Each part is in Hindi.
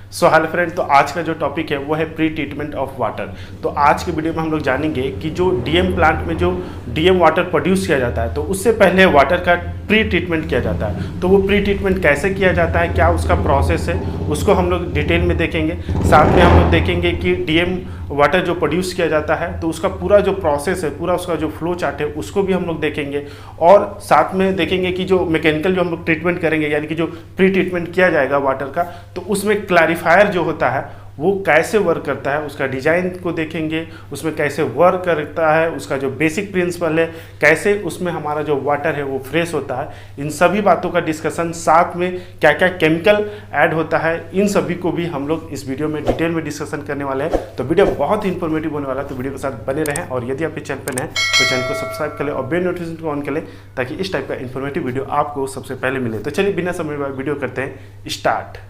सो हेलो फ्रेंड, तो आज का जो टॉपिक है वो है प्री ट्रीटमेंट ऑफ वाटर। तो आज के वीडियो में हम लोग जानेंगे कि जो डीएम प्लांट में जो डीएम वाटर प्रोड्यूस किया जाता है तो उससे पहले वाटर का प्री ट्रीटमेंट किया जाता है। तो वो प्री ट्रीटमेंट कैसे किया जाता है, क्या उसका प्रोसेस है, उसको हम लोग डिटेल में देखेंगे। साथ में हम लोग देखेंगे कि डीएम वाटर जो प्रोड्यूस किया जाता है तो उसका पूरा जो प्रोसेस है, पूरा उसका जो फ्लो चार्ट है उसको भी हम लोग देखेंगे। और साथ में देखेंगे कि जो मैकेनिकल जो हम लोग ट्रीटमेंट करेंगे यानी कि जो प्री ट्रीटमेंट किया जाएगा वाटर का, तो उसमें क्लैरिफायर जो होता है वो कैसे वर्क करता है, उसका डिजाइन को देखेंगे, उसमें कैसे वर्क करता है, उसका जो बेसिक प्रिंसिपल है, कैसे उसमें हमारा जो वाटर है वो फ्रेश होता है, इन सभी बातों का डिस्कशन, साथ में क्या क्या केमिकल ऐड होता है, इन सभी को भी हम लोग इस वीडियो में डिटेल में डिस्कशन करने वाले हैं। तो वीडियो बहुत ही इंफॉर्मेटिव होने वाला है, तो वीडियो के साथ बने रहें। और यदि आप इस चैनल पर नए हैं तो चैनल को सब्सक्राइब कर लें और बेल नोटिफिकेशन को ऑन कर लें ताकि इस टाइप का इंफॉर्मेटिव वीडियो आपको सबसे पहले मिले। तो चलिए बिना समय में वीडियो करते हैं स्टार्ट।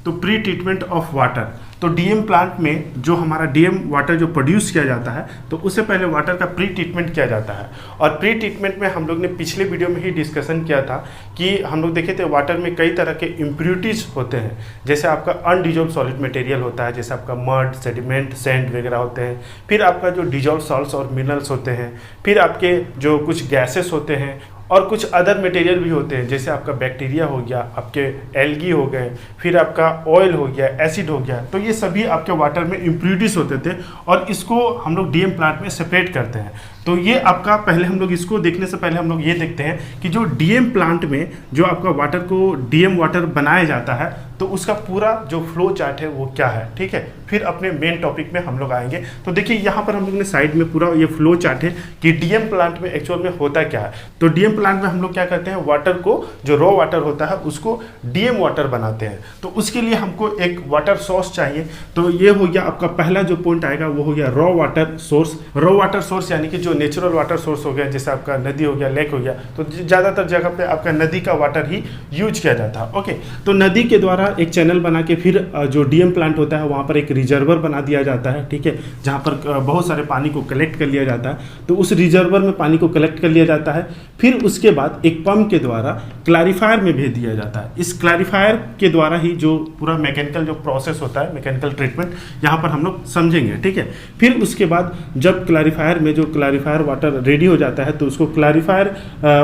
तो प्री ट्रीटमेंट ऑफ वाटर, तो डीएम प्लांट में जो हमारा डीएम वाटर जो प्रोड्यूस किया जाता है तो उससे पहले वाटर का प्री ट्रीटमेंट किया जाता है। और प्री ट्रीटमेंट में हम लोग ने पिछले वीडियो में ही डिस्कशन किया था कि हम लोग देखे थे वाटर में कई तरह के इम्प्योरिटीज़ होते हैं। जैसे आपका अनडिजॉल्व सॉलिड मटेरियल होता है, जैसे आपका मड, सेडिमेंट, सैंड वगैरह होते हैं। फिर आपका जो डिजॉल्व सॉल्ट्स और मिनरल्स होते हैं। फिर आपके जो कुछ गैसेस होते हैं और कुछ अदर मटेरियल भी होते हैं, जैसे आपका बैक्टीरिया हो गया, आपके एल्गी हो गए, फिर आपका ऑयल हो गया, एसिड हो गया। तो ये सभी आपके वाटर में इम्प्योरिटीज होते थे और इसको हम लोग डीएम प्लांट में सेपरेट करते हैं। तो ये आपका पहले हम लोग इसको देखने से पहले हम लोग ये देखते हैं कि जो डीएम प्लांट में जो आपका वाटर को डीएम वाटर बनाया जाता है तो उसका पूरा जो फ्लो चार्ट है वो क्या है। ठीक है, फिर अपने मेन टॉपिक में हम लोग आएंगे। तो देखिए यहाँ पर हम लोग ने साइड में पूरा ये फ्लो चार्ट है कि डीएम प्लांट में एक्चुअल में होता क्या है। तो डीएम प्लांट में हम लोग क्या करते हैं, वाटर को जो रॉ वाटर होता है उसको डीएम वाटर बनाते हैं। तो उसके लिए हमको एक वाटर सोर्स चाहिए। तो ये हो गया आपका पहला जो पॉइंट आएगा वो हो गया raw water source. Raw water source यानी कि जो नेचुरल वाटर सोर्स हो गया, जैसे आपका नदी हो गया, लेक हो गया, तो ज़्यादातर जगह पे आपका नदी का वाटर ही यूज किया जाता है। ओके, तो नदी के द्वारा एक चैनल बना के फिर जो डीएम प्लांट होता है वहाँ पर एक रिजर्वर बना दिया जाता है। ठीक है, जहाँ पर बहुत सारे पानी को कलेक्ट कर लिया जाता है। तो उस रिजर्वर में पानी को कलेक्ट कर लिया जाता है। फिर उसके बाद एक पंप के द्वारा क्लैरिफायर में भेज दिया जाता है। इस क्लैरिफायर के द्वारा ही जो पूरा मैकेनिकल जो प्रोसेस होता है, मैकेनिकल ट्रीटमेंट, यहाँ पर हम लोग समझेंगे। ठीक है, फिर उसके बाद जब क्लैरिफायर में जो क्लैरिफायर वाटर रेडी हो जाता है तो उसको क्लैरिफायर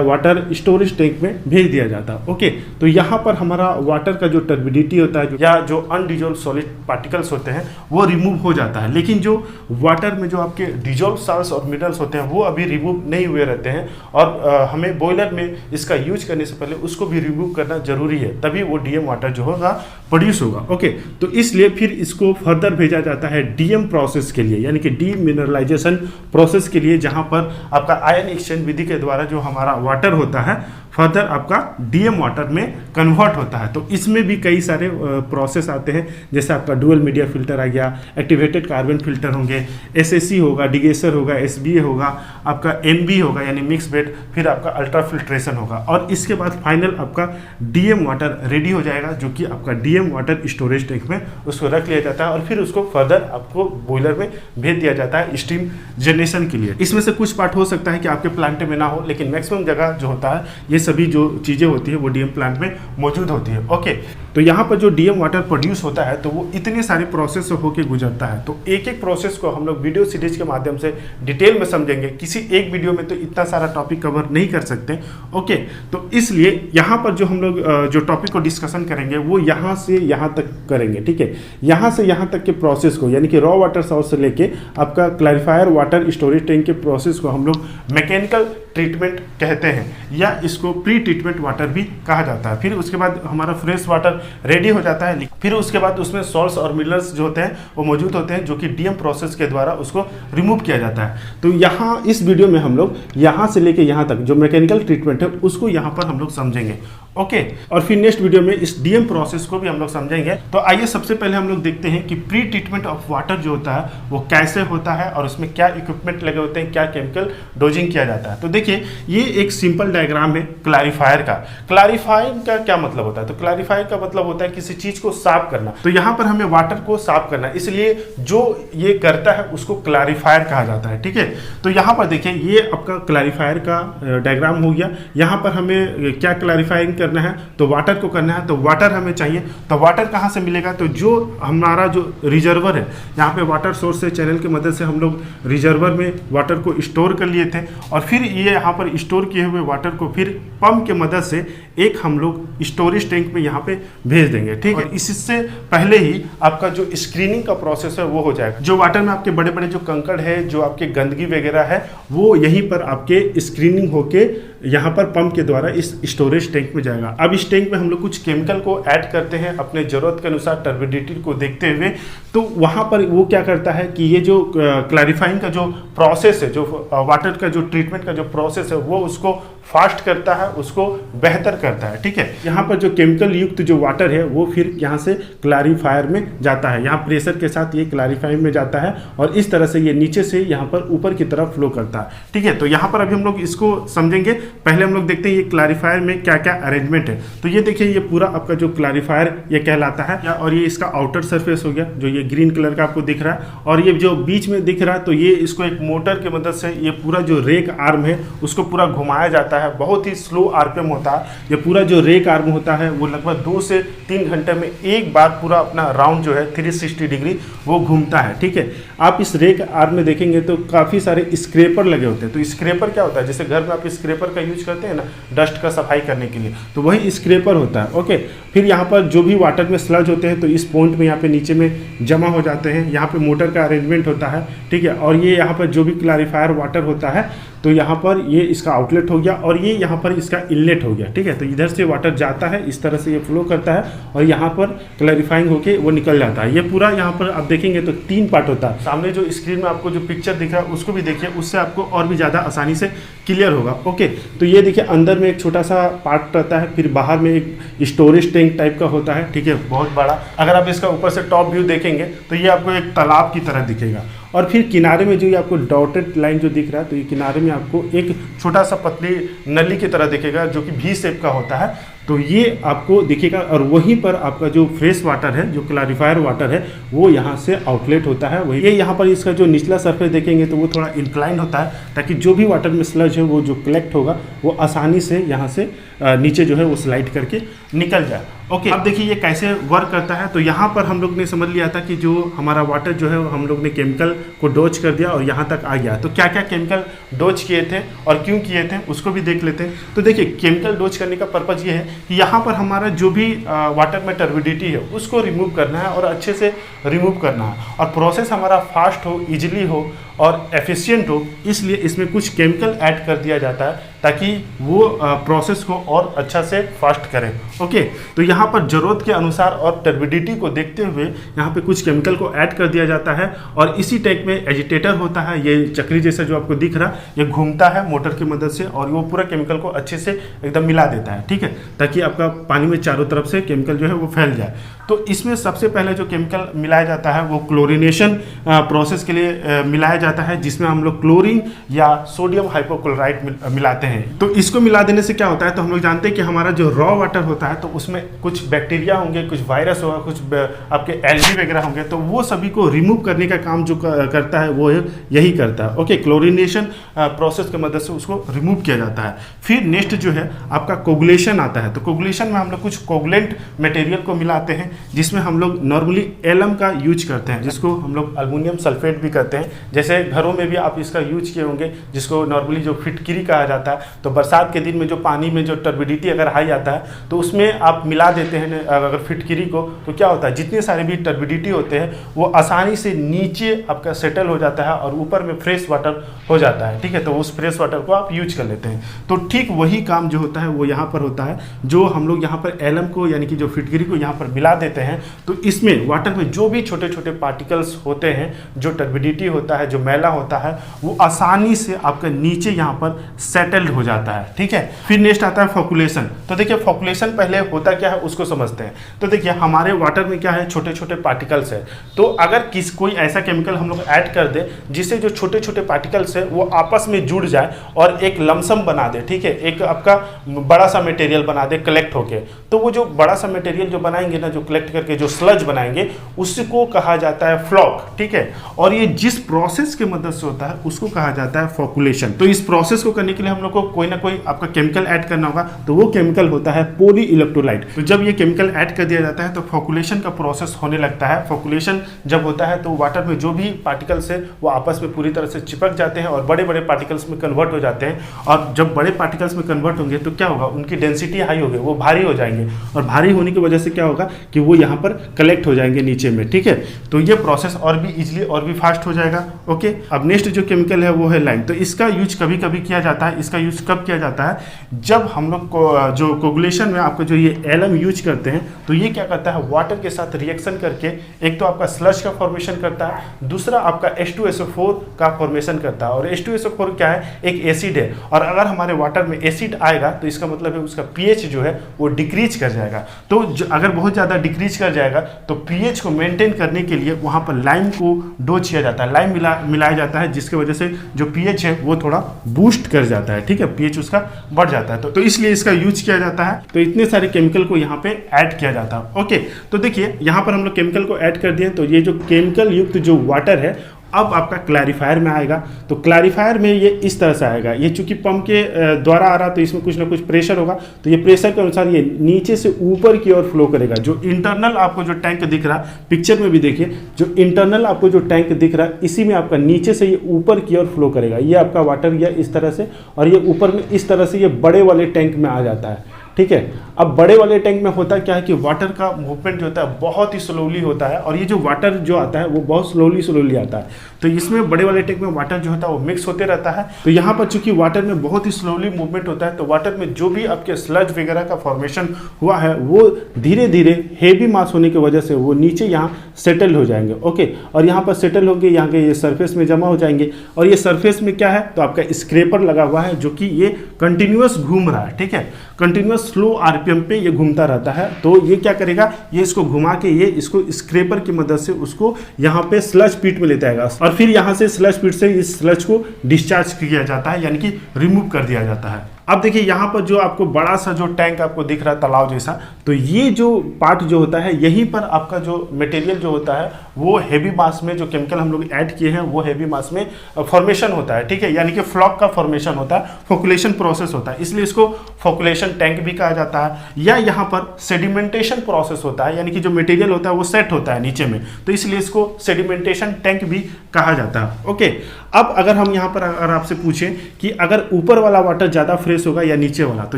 वाटर स्टोरेज टैंक में भेज दिया जाता है। ओके, तो यहाँ पर हमारा वाटर का जो टर्बिडिटी होता है या जो अनडिजॉल्व सॉलिड पार्टिकल्स होते हैं वो रिमूव हो जाता है। लेकिन जो वाटर में जो आपके डिजॉल्व सॉल्ट्स और मिनरल्स होते हैं वो अभी रिमूव नहीं हुए रहते हैं और हमें बॉयलर में इसका यूज करने से पहले उसको भी रिमूव करना जरूरी है, तभी वो डीएम वाटर जो होगा प्रोड्यूस होगा। ओके, तो इसलिए फिर इसको फर्दर भेजा जाता है डीएम प्रोसेस के लिए, यानी कि डीमिनरलाइजेशन प्रोसेस के लिए, जहां पर आपका आयन एक्सचेंज विधि के द्वारा जो हमारा वाटर होता है फर्दर आपका डीएम वाटर में कन्वर्ट होता है। तो इसमें भी कई सारे प्रोसेस आते हैं, जैसे आपका डुअल मीडिया फिल्टर आ गया, एक्टिवेटेड कार्बन फिल्टर होंगे, एसएससी होगा, डिगेसर होगा, एसबीए होगा, आपका एमबी होगा यानी मिक्स बेड, फिर आपका अल्ट्रा फिल्ट्रेशन होगा और इसके बाद फाइनल आपका डीएम वाटर रेडी हो जाएगा, जो कि आपका डीएम वाटर स्टोरेज टैंक में उसको रख लिया जाता है और फिर उसको फर्दर आपको बॉयलर में भेज दिया जाता है स्टीम जनरेशन के लिए। इसमें से कुछ पार्ट हो सकता है कि आपके प्लांट में ना हो, लेकिन मैक्सिमम जगह जो होता है ये सभी जो चीजें होती है वो डीएम प्लांट में मौजूद होती है। ओके, तो यहाँ पर जो डीएम वाटर प्रोड्यूस होता है तो वो इतने सारे प्रोसेस होके गुजरता है। तो एक एक प्रोसेस को हम लोग वीडियो सीरीज के माध्यम से डिटेल में समझेंगे। किसी एक वीडियो में तो इतना सारा टॉपिक कवर नहीं कर सकते। ओके, तो इसलिए यहाँ पर जो हम लोग जो टॉपिक को डिस्कशन करेंगे वो यहाँ से यहाँ तक करेंगे। ठीक है, यहाँ से यहाँ तक के प्रोसेस को, यानी कि रॉ वाटर सोर्स से लेके आपका क्लैरिफायर वाटर स्टोरेज टैंक के प्रोसेस को हम लोग मैकेनिकल ट्रीटमेंट कहते हैं या इसको प्री ट्रीटमेंट वाटर भी कहा जाता है। फिर उसके बाद हमारा फ्रेश वाटर रेडी हो जाता है। फिर उसके बाद उसमें सॉल्ट्स और मिनरल्स जो होते हैं वो मौजूद होते हैं, जो कि डीएम प्रोसेस के द्वारा उसको रिमूव किया जाता है। तो यहाँ इस वीडियो में हम लोग यहाँ से लेके यहाँ तक जो मैकेनिकल ट्रीटमेंट है उसको यहाँ पर हम लोग समझेंगे। ओके, और फिर नेक्स्ट वीडियो में इस डीएम प्रोसेस को भी हम लोग समझेंगे। तो आइए सबसे पहले हम लोग देखते हैं कि प्री ट्रीटमेंट ऑफ वाटर जो होता है वो कैसे होता है और उसमें क्या इक्विपमेंट लगे होते हैं, क्या केमिकल डोजिंग किया जाता है। तो देखिए देखिए ये एक सिंपल डायग्राम है क्लैरिफायर का। क्लैरिफायर का क्या मतलब होता है? तो क्लैरिफायर का मतलब होता है किसी चीज को साफ करना। तो यहाँ पर हमें वाटर को साफ करना है, इसलिए जो ये करता है उसको क्लैरिफायर कहा जाता है। ठीक है, तो यहाँ पर देखिए ये आपका क्लैरिफायर का डायग्राम हो गया। यहाँ पर हमें क्या क्लैरिफाइंग करना है? तो वाटर को करना है। तो वाटर हमें चाहिए, तो वाटर कहाँ से मिलेगा? तो जो हमारा जो रिजर्वर है, यहाँ पे वाटर सोर्स से चैनल की मदद से हम लोग रिजर्वर में वाटर को स्टोर कर लिए थे, और फिर ये यहाँ पर स्टोर किए हुए वाटर को फिर पंप के मदद से एक हम लोग स्टोरेज टैंक में यहाँ पे भेज देंगे। ठीक है, इससे पहले ही आपका जो स्क्रीनिंग का प्रोसेस है वो हो जाएगा। जो वाटर में आपके बड़े बड़े जो कंकड़ है, जो आपके गंदगी वगैरह है, वो यहीं पर आपके स्क्रीनिंग होके यहाँ पर पंप के द्वारा इस स्टोरेज टैंक में जाएगा। अब इस टैंक में हम लोग कुछ केमिकल को ऐड करते हैं अपने ज़रूरत के अनुसार, टर्बिडिटी को देखते हुए। तो वहाँ पर वो क्या करता है कि ये जो क्लैरिफाइंग का जो प्रोसेस है, जो वाटर का जो ट्रीटमेंट का जो प्रोसेस है, वो उसको फास्ट करता है, उसको बेहतर करता है। ठीक है, यहाँ पर जो केमिकल युक्त जो वाटर है वो फिर यहाँ से क्लैरिफायर में जाता है। यहाँ प्रेशर के साथ ये क्लैरिफायर में जाता है और इस तरह से ये नीचे से यहाँ पर ऊपर की तरफ फ्लो करता है। ठीक है, तो यहाँ पर अभी हम लोग इसको समझेंगे। पहले हम लोग देखते हैं ये क्लैरिफायर में क्या क्या अरेंजमेंट है। तो ये देखिए ये पूरा आपका जो क्लैरिफायर ये कहलाता है, और ये इसका आउटर सरफेस हो गया जो ये ग्रीन कलर का आपको दिख रहा है, और ये जो बीच में दिख रहा है तो ये इसको एक मोटर की मदद से ये पूरा जो रेक आर्म है उसको पूरा घुमाया जाता है। बहुत ही स्लो आरपीएम होता है। ये पूरा जो रेक आर्म होता है वो लगभग 2 से 3 घंटे में एक बार पूरा अपना राउंड जो है 360 डिग्री वो घूमता है। ठीक है, आप इस रेक आर्म में देखेंगे तो काफ़ी सारे स्क्रेपर लगे होते हैं। तो स्क्रेपर क्या होता है? जैसे घर में आप स्क्रेपर का यूज करते हैं ना, डस्ट का सफाई करने के लिए, तो वही स्क्रेपर होता है। ओके, फिर यहाँ पर जो भी वाटर में स्लज होते हैं तो इस पॉइंट में यहाँ पे नीचे में जमा हो जाते हैं। यहाँ पे मोटर का अरेंजमेंट होता है। ठीक है, और ये यहाँ पर जो भी क्लैरिफायर वाटर होता है तो यहाँ पर ये इसका आउटलेट हो गया और ये यहाँ पर इसका इनलेट हो गया। ठीक है, तो इधर से वाटर जाता है, इस तरह से ये फ्लो करता है और यहाँ पर क्लैरिफाइंग होके वो निकल जाता है। ये पूरा यहाँ पर आप देखेंगे तो 3 पार्ट होता है। सामने जो स्क्रीन में आपको जो पिक्चर दिख रहा है उसको भी देखिए, उससे आपको और भी ज़्यादा आसानी से क्लियर होगा। ओके, तो ये देखिए अंदर में एक छोटा सा पार्ट रहता है, फिर बाहर में एक स्टोरेज टैंक टाइप का होता है। ठीक है, बहुत बड़ा। अगर आप इसका ऊपर से टॉप व्यू देखेंगे तो ये आपको एक तालाब की तरह दिखेगा, और फिर किनारे में जो ये आपको डॉटेड लाइन जो दिख रहा है तो ये किनारे में आपको एक छोटा सा पतली नली की तरह दिखेगा जो कि V शेप का होता है। तो ये आपको दिखेगा, और वहीं पर आपका जो फ्रेश वाटर है, जो क्लैरिफायर वाटर है, वो यहाँ से आउटलेट होता है। वही ये यहाँ पर इसका जो निचला सरफेस देखेंगे तो वो थोड़ा इंक्लाइन होता है, ताकि जो भी वाटर में स्लज है वो जो कलेक्ट होगा वो आसानी से यहाँ से नीचे जो है वो स्लाइड करके निकल जाए। ओके, अब देखिए ये कैसे वर्क करता है। तो यहाँ पर हम लोग ने समझ लिया था कि जो हमारा वाटर जो है हम लोग ने केमिकल को डोज कर दिया और यहाँ तक आ गया। तो क्या क्या केमिकल डोज किए थे और क्यों किए थे उसको भी देख लेते हैं। तो देखिए केमिकल डोज करने का पर्पज़ ये है कि यहाँ पर हमारा जो भी वाटर में टर्बिडिटी है उसको रिमूव करना है और अच्छे से रिमूव करना है, और प्रोसेस हमारा फास्ट हो, ईजिली हो और एफिशिएंट हो, इसलिए इसमें कुछ केमिकल ऐड कर दिया जाता है ताकि वो प्रोसेस को और अच्छा से फास्ट करें। ओके, तो यहाँ पर ज़रूरत के अनुसार और टर्बिडिटी को देखते हुए यहाँ पे कुछ केमिकल को ऐड कर दिया जाता है, और इसी टाइप में एजिटेटर होता है। ये चक्री जैसा जो आपको दिख रहा है ये घूमता है मोटर की मदद से, और वो पूरा केमिकल को अच्छे से एकदम मिला देता है। ठीक है, ताकि आपका पानी में चारों तरफ से केमिकल जो है वो फैल जाए। तो इसमें सबसे पहले जो केमिकल मिलाया जाता है वो क्लोरीनेशन प्रोसेस के लिए मिलाया जाता है, जिसमें हम लोग क्लोरीन या सोडियम हाइपोक्लोराइड मिलाते हैं। तो इसको मिला देने से क्या होता है, तो हम लोग जानते हैं कि हमारा जो रॉ वाटर होता है तो उसमें कुछ बैक्टीरिया होंगे, कुछ वायरस होगा, कुछ आपके एल्गी वगैरह होंगे, तो वो सभी को रिमूव करने का काम जो करता है वो यही करता है। ओके, क्लोरीनेशन प्रोसेस की मदद से उसको रिमूव किया जाता है। फिर नेक्स्ट जो है आपका कोगुलेशन आता है। तो कोगुलेशन में हम लोग कुछ कोगुलेंट मटेरियल को मिलाते हैं, जिसमें हम लोग नॉर्मली एलम का यूज करते हैं, जिसको हम लोग अल्मुनियम सल्फेट भी करते हैं। जैसे घरों में भी आप इसका यूज किए होंगे, जिसको नॉर्मली जो फिटकिरी कहा जाता है। तो बरसात के दिन में जो पानी में जो टर्बिडिटी अगर हाई आता है तो उसमें आप मिला देते हैं अगर फिटकिरी को, तो क्या होता है जितने सारे भी टर्बिडिटी होते हैं वो आसानी से नीचे आपका सेटल हो जाता है और ऊपर में फ्रेश वाटर हो जाता है। ठीक है, तो उस फ्रेश वाटर को आप यूज कर लेते हैं। तो ठीक वही काम जो होता है वो यहाँ पर होता है, जो हम लोग यहाँ पर एलम को यानी कि जो फिटकिरी को यहाँ पर मिला देते हैं तो इसमें वाटर में जो भी छोटे छोटे पार्टिकल्स होते हैं, जो टर्बिडिटी होता है, जो मैला होता है, वो आसानी से आपका नीचे यहाँ पर सेटल्ड हो जाता है। ठीक है, फिर नेक्स्ट आता है फॉकुलेशन। तो देखिए फॉकुलेशन पहले होता क्या है उसको समझते हैं। तो देखिए हमारे वाटर में क्या है, छोटे छोटे पार्टिकल्स है। तो अगर कोई ऐसा केमिकल हम लोग ऐड कर दे जिससे जो छोटे छोटे पार्टिकल्स है वो आपस में जुड़ जाए और एक लमसम बना दे, ठीक है, एक आपका बड़ा सा मटेरियल बना दे कलेक्ट होके, तो वो जो बड़ा सा मटेरियल जो बनाएंगे ना, जो कलेक्ट करके जो स्लज बनाएंगे, उसको कहा जाता है फ्लॉक। ठीक है, और ये जिस प्रोसेस के मदद से होता है उसको कहा जाता है फॉकुलेशन। तो इस प्रोसेस को करने के लिए हम लोग को कोई ना कोई आपका केमिकल ऐड करना होगा, तो वो केमिकल होता है पॉली इलेक्ट्रोलाइट। तो जब ये केमिकल ऐड कर दिया जाता है तो फॉकुलेशन का प्रोसेस होने लगता है। फॉकुलेशन जब होता है तो वाटर में जो भी पार्टिकल्स है वो आपस में पूरी तरह से चिपक जाते हैं और बड़े बड़े पार्टिकल्स में कन्वर्ट हो जाते हैं। और जब बड़े पार्टिकल्स में कन्वर्ट होंगे तो क्या होगा, उनकी डेंसिटी हाई होगी, वो भारी हो जाएंगे और भारी होने की वजह से क्या होगा कि वो यहाँ पर कलेक्ट हो जाएंगे नीचे में। ठीक है, तो ये प्रोसेस और भी इजीली और भी फास्ट हो जाएगा। ओके, अब नेक्स्ट जो केमिकल है वो है लाइम। तो इसका यूज कभी कभी किया जाता है। इसका यूज कब किया जाता है, जब हम लोग को जो कोगुलेशन में आपको जो ये एलम यूज करते हैं तो ये क्या करता है, वाटर के साथ रिएक्शन करके एक तो आपका स्लज का फॉर्मेशन करता है, दूसरा आपका H2SO4 का फॉर्मेशन करता है। और H2SO4 क्या है, एक एसिड है, और अगर हमारे वाटर में एसिड आएगा तो इसका मतलब है उसका pH जो है वो डिक्रीज कर जाएगा। तो अगर बहुत ज़्यादा डिक्रीज कर जाएगा तो pH को मेंटेन करने के लिए वहाँ पर लाइम को डोज किया जाता है, लाइम मिलाया जाता है, जिसकी वजह से जो pH है वो थोड़ा बूस्ट कर जाता है। ठीक है, pH उसका बढ़ जाता है, तो इसलिए इसका यूज किया जाता है। तो इतने सारे केमिकल को यहाँ पे ऐड किया जाता है। ओके, तो देखिए यहाँ पर हम लोग केमिकल को ऐड कर दिए, तो ये जो केमिकल युक्त जो वाटर है अब आपका क्लैरिफायर में आएगा। तो क्लैरिफायर में ये इस तरह से आएगा, ये चूंकि पंप के द्वारा आ रहा तो इसमें कुछ ना कुछ प्रेशर होगा, तो ये प्रेशर के अनुसार ये नीचे से ऊपर की ओर फ्लो करेगा। जो इंटरनल आपको जो टैंक दिख रहा पिक्चर में भी देखिए, जो इंटरनल आपको जो टैंक दिख रहा है इसी में आपका नीचे से ये ऊपर की ओर फ्लो करेगा। ये आपका वाटर गया इस तरह से और ये ऊपर में इस तरह से ये बड़े वाले टैंक में आ जाता है। ठीक है, अब बड़े वाले टैंक में होता क्या है कि वाटर का मूवमेंट जो होता है बहुत ही स्लोली होता है, और ये जो वाटर जो आता है वो बहुत स्लोली आता है। तो इसमें बड़े वाले टैंक में वाटर जो होता है वो मिक्स होते रहता है। तो यहाँ पर चूंकि वाटर में बहुत ही स्लोली मूवमेंट होता है तो वाटर में जो भी आपके स्लज वगैरह का फॉर्मेशन हुआ है वो धीरे धीरे हेवी मास होने की वजह से वो नीचे यहाँ सेटल हो जाएंगे। ओके, और यहाँ पर सेटल होंगे, यहाँ के ये सरफेस में जमा हो जाएंगे। और ये सरफेस में क्या है, तो आपका स्क्रैपर लगा हुआ है जो कि ये कंटिन्यूअस घूम रहा है। ठीक है, कंटिन्यूअस स्लो आरपीएम पे ये घूमता रहता है। तो ये क्या करेगा, ये इसको घुमा के ये इसको स्क्रैपर की मदद से उसको यहाँ पे स्लज पिट में लेता है और फिर यहाँ से स्लज पिट से इस स्लज को डिस्चार्ज किया जाता है, यानी कि रिमूव कर दिया जाता है। अब देखिए यहाँ पर जो आपको बड़ा सा जो टैंक आपको दिख रहा है तालाब जैसा, तो ये जो पार्ट जो होता है यहीं पर आपका जो मटेरियल जो होता है वो हेवी मास में जो केमिकल हम लोग ऐड किए हैं वो हेवी मास में फॉर्मेशन होता है। ठीक है, यानी कि फ्लॉक का फॉर्मेशन होता है, फॉकुलेशन प्रोसेस होता है, इसलिए इसको फॉकुलेशन टैंक भी कहा जाता है। या यहाँ पर सेडिमेंटेशन प्रोसेस होता है, यानी कि जो मटेरियल होता है वो सेट होता है नीचे में, तो इसलिए इसको सेडिमेंटेशन टैंक भी कहा जाता है। ओके, अब अगर हम यहाँ पर अगर आपसे पूछें कि अगर ऊपर वाला वाटर ज़्यादा फ्रेश होगा या नीचे वाला, तो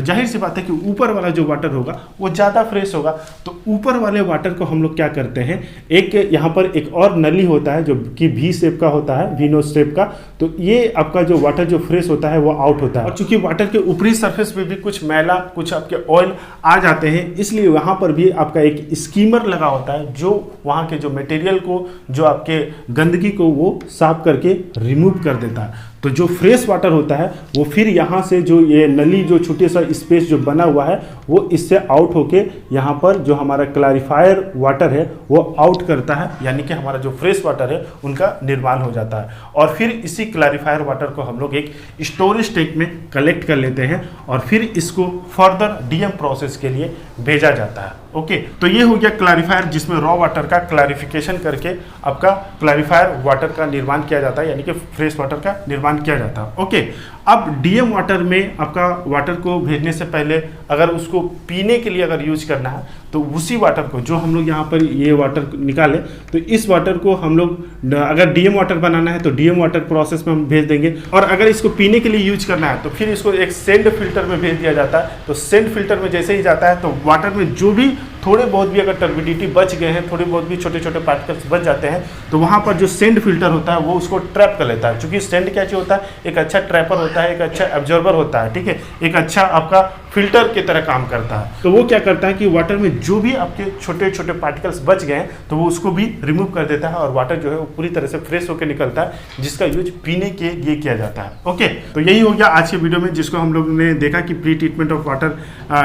जाहिर सी बात है कि ऊपर वाला जो वाटर होगा वो ज़्यादा फ्रेश होगा। तो ऊपर वाले वाटर को हम लोग क्या करते हैं, एक यहाँ पर एक और नली होता है जो कि वी शेप का होता है, वीनो शेप का, तो ये आपका जो वाटर जो फ्रेश होता है वो आउट होता है। और चूंकि वाटर के ऊपरी सरफेस पे भी कुछ मैला कुछ आपके ऑयल आ जाते हैं, इसलिए वहाँ पर भी आपका एक स्कीमर लगा होता है जो वहाँ के जो मटेरियल को, जो आपके गंदगी को वो साफ करके रिमूव कर देता है। तो जो फ्रेश वाटर होता है वो फिर यहाँ से जो ये नली जो छोटे सा स्पेस जो बना हुआ है वो इससे आउट होके यहाँ पर जो हमारा क्लैरिफायर वाटर है वो आउट करता है, यानी कि हमारा जो फ्रेश वाटर है उनका निर्माण हो जाता है। और फिर इसी क्लैरिफायर वाटर को हम लोग एक स्टोरेज टैंक में कलेक्ट कर लेते हैं और फिर इसको फर्दर डीएम प्रोसेस के लिए भेजा जाता है। ओके, तो ये हो गया क्लैरिफायर जिसमें रॉ वाटर का क्लैरिफिकेशन करके आपका क्लैरिफायर वाटर का निर्माण किया जाता है, यानी कि फ्रेश वाटर का निर्माण किया जाता है। ओके, अब डीएम वाटर में आपका वाटर को भेजने से पहले अगर उसको पीने के लिए अगर यूज करना है तो उसी वाटर को जो हम लोग यहाँ पर ये वाटर निकाले, तो इस वाटर को हम लोग अगर डीएम वाटर बनाना है तो डीएम वाटर प्रोसेस में हम भेज देंगे, और अगर इसको पीने के लिए यूज करना है तो फिर इसको एक सेंड फिल्टर में भेज दिया जाता है। तो सेंड फिल्टर में जैसे ही जाता है तो वाटर में जो भी थोड़े बहुत भी अगर टर्बिडिटी बच गए हैं, थोड़े बहुत भी छोटे छोटे पार्टिकल्स बच जाते हैं, तो वहाँ पर जो सेंड फिल्टर होता है वो उसको ट्रैप कर लेता है। क्योंकि सेंड क्या चीज़ होता है, एक अच्छा ट्रैपर होता होता है, एक अच्छा एब्जॉर्बर होता है, ठीक है, एक अच्छा आपका फिल्टर की तरह काम करता है। तो वो क्या करता है कि वाटर में जो भी आपके छोटे छोटे पार्टिकल्स बच गए तो वो उसको भी रिमूव कर देता है और वाटर जो है वो पूरी तरह से फ्रेश होकर निकलता है, जिसका यूज पीने के लिए किया जाता है। ओके, तो यही हो गया आज के वीडियो में, जिसको हम लोगों ने देखा कि pre treatment of water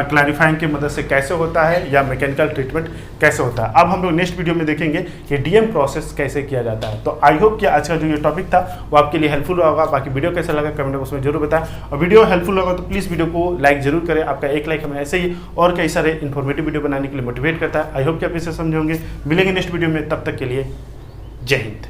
clarifying की मदद से कैसे होता है या मैकेनिकल ट्रीटमेंट कैसे होता है। अब हम लोग नेक्स्ट वीडियो में देखेंगे कि डीएम प्रोसेस कैसे किया जाता है। तो आई होप कि आज का जो ये टॉपिक था वो आपके लिए हेल्पफुल होगा। बाकी वीडियो कैसा लगा कमेंट बॉक्स में जरूर बताएं, और वीडियो हेल्पफुल होगा तो प्लीज़ वीडियो को लाइक जरूर करें। आपका एक लाइक हमें ऐसे ही और कई सारे इन्फॉर्मेटिव वीडियो बनाने के लिए मोटिवेट करता है। आई होप कि आप इसे समझोगे। मिलेंगे नेक्स्ट वीडियो में, तब तक के लिए जय हिंद।